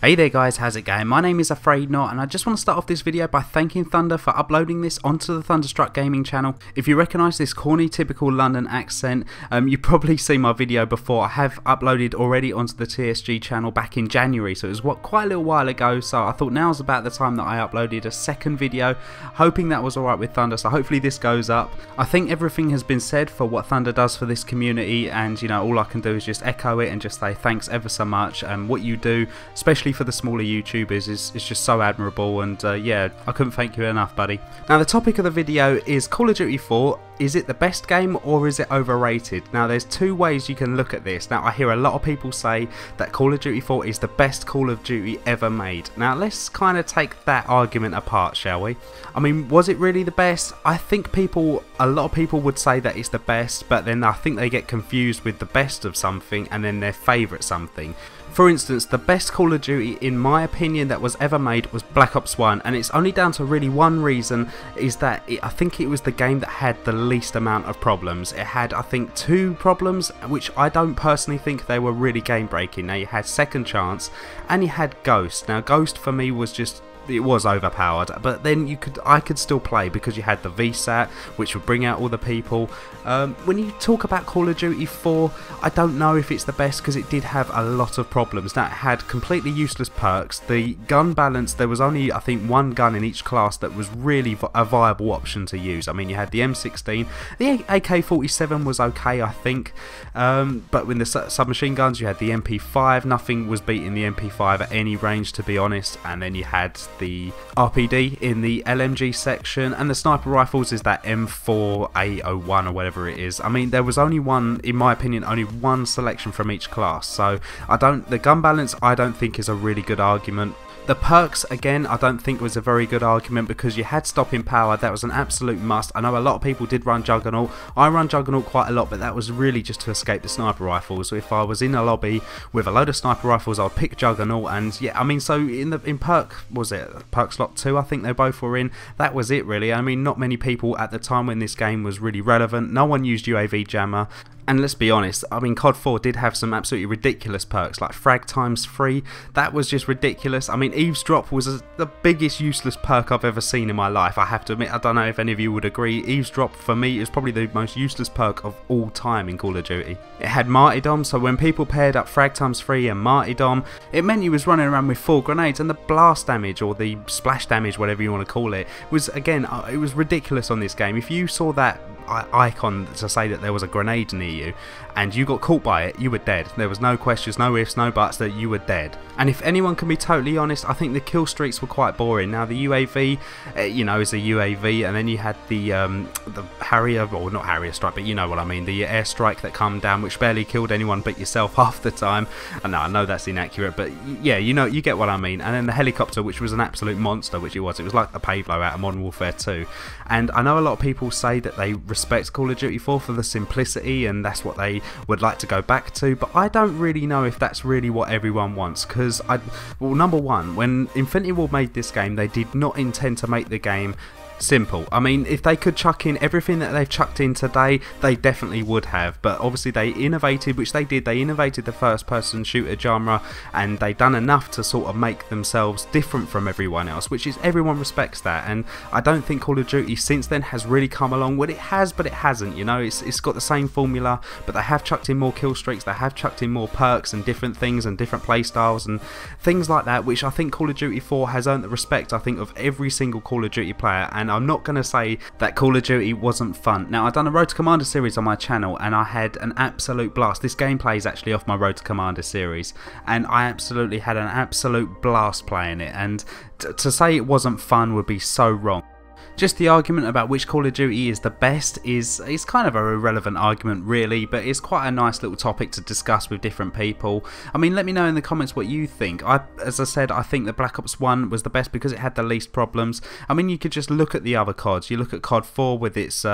Hey there guys, how's it going? My name is Afraid Not, and I just want to start off this video by thanking Thunder for uploading this onto the ThunderStruckGaming channel. If you recognise this corny typical London accent, you've probably seen my video before. I have uploaded already onto the TSG channel back in January, so it was quite a little while ago, so I thought now's about the time that I uploaded a second video, hoping that was alright with Thunder, so hopefully this goes up. I think everything has been said for what Thunder does for this community, and you know, all I can do is just echo it and just say thanks ever so much. What you do, especially for the smaller YouTubers, is just so admirable, and yeah, I couldn't thank you enough, buddy. Now the topic of the video is Call of Duty 4. Is it the best game or is it overrated? Now there's two ways you can look at this. Now I hear a lot of people say that Call of Duty 4 is the best Call of Duty ever made. Now let's kind of take that argument apart, shall we? I mean, was it really the best? I think a lot of people would say that it's the best, but then I think they get confused with the best of something and then their favourite something. For instance, the best Call of Duty in my opinion that was ever made was Black Ops 1, and it's only down to really one reason, is that I think it was the game that had the least amount of problems. It had, I think, 2 problems, which I don't personally think they were really game breaking. Now you had Second Chance and you had Ghost. Now Ghost for me was just, it was overpowered, but then I could still play because you had the VSAT, which would bring out all the people. When you talk about Call of Duty 4, I don't know if it's the best because it did have a lot of problems. Now it had completely useless perks. The gun balance, there was only I think one gun in each class that was really a viable option to use. I mean, you had the M16, the AK-47 was okay I think, but with the submachine guns you had the MP5. Nothing was beating the MP5 at any range, to be honest, and then you had the RPD in the LMG section, and the sniper rifles is that M4A01 or whatever it is. I mean, there was only one, in my opinion, only one selection from each class, so the gun balance I don't think is a really good argument. The perks, again, I don't think was a very good argument because you had stopping power. That was an absolute must. I know a lot of people did run Juggernaut. I run Juggernaut quite a lot, but that was really just to escape the sniper rifles. So if I was in a lobby with a load of sniper rifles, I'd pick Juggernaut, and yeah, I mean, so in perk, was it perk slot 2, I think they both were in. That was it really. I mean, not many people at the time when this game was really relevant. No one used UAV jammer. And let's be honest, I mean, COD4 did have some absolutely ridiculous perks, like frag times 3. That was just ridiculous. I mean, eavesdrop was the biggest useless perk I've ever seen in my life, I have to admit. I don't know if any of you would agree. Eavesdrop, for me, is probably the most useless perk of all time in Call of Duty. It had martyrdom, so when people paired up frag times 3 and martyrdom, it meant you was running around with 4 grenades, and the blast damage, or the splash damage, whatever you want to call it, was, again, it was ridiculous on this game. If you saw that icon to say that there was a grenade near you and you got caught by it, you were dead. There was no questions, no ifs, no buts, that you were dead. And if anyone can be totally honest, I think the kill streaks were quite boring. Now the UAV, you know, is a UAV, and then you had the Harrier, or not Harrier strike, but you know what I mean, the airstrike that come down, which barely killed anyone but yourself half the time. And I know that's inaccurate, but yeah, you know, you get what I mean. And then the helicopter, which was an absolute monster, which it was like the Pablo out of Modern Warfare 2. And I know a lot of people say that they respect Call of Duty 4 for the simplicity, and that's what they would like to go back to, but I don't really know if that's really what everyone wants, because well, number one, when Infinity Ward made this game, they did not intend to make the game simple. I mean, if they could chuck in everything that they've chucked in today, they definitely would have, but obviously they innovated, which they did. They innovated the first person shooter genre, and they done enough to sort of make themselves different from everyone else, which is, everyone respects that. And I don't think Call of Duty since then has really come along. Well, it has, but it hasn't, you know. It's got the same formula, but they have chucked in more kill streaks, they have chucked in more perks and different things and different play styles and things like that, which I think Call of Duty 4 has earned the respect, I think, of every single Call of Duty player. And I'm not going to say that Call of Duty wasn't fun. Now, I've done a Road to Commander series on my channel, and I had an absolute blast. This gameplay is actually off my Road to Commander series, and I absolutely had an absolute blast playing it, and to say it wasn't fun would be so wrong. Just the argument about which Call of Duty is the best is kind of an irrelevant argument really, but it's quite a nice little topic to discuss with different people. I mean, let me know in the comments what you think. As I said, I think that Black Ops 1 was the best because it had the least problems. I mean, you could just look at the other CODs. You look at COD4 with its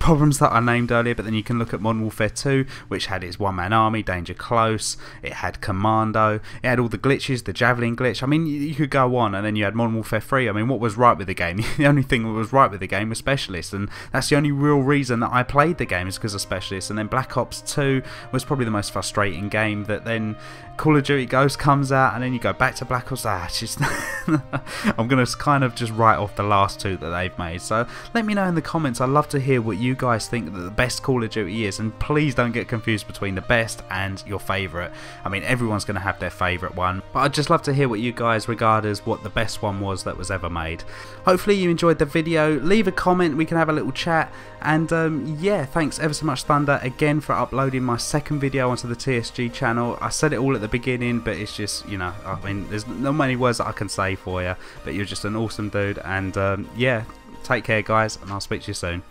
problems that I named earlier, but then you can look at Modern Warfare 2, which had its one-man army, danger close, it had commando, it had all the glitches, the javelin glitch. I mean, you could go on, and then you had Modern Warfare 3. I mean, what was right with the game? The only thing that was right with the game was Specialist, and that's the only real reason that I played the game, is because of Specialist. And then Black Ops 2 was probably the most frustrating game, that then Call of Duty Ghost comes out and then you go back to Black Ops. It's just I'm going to kind of just write off the last two that they've made. So let me know in the comments. I'd love to hear what you guys think that the best Call of Duty is, and please don't get confused between the best and your favourite. I mean, everyone's going to have their favourite one, but I'd just love to hear what you guys regard as what the best one was that was ever made. Hopefully you enjoyed the video. Leave a comment, we can have a little chat, and yeah, thanks ever so much Thunder again for uploading my second video onto the TSG channel. I said it all at the beginning, but it's just, you know, I mean, there's not many words that I can say for you, but you're just an awesome dude. And yeah, take care guys, and I'll speak to you soon.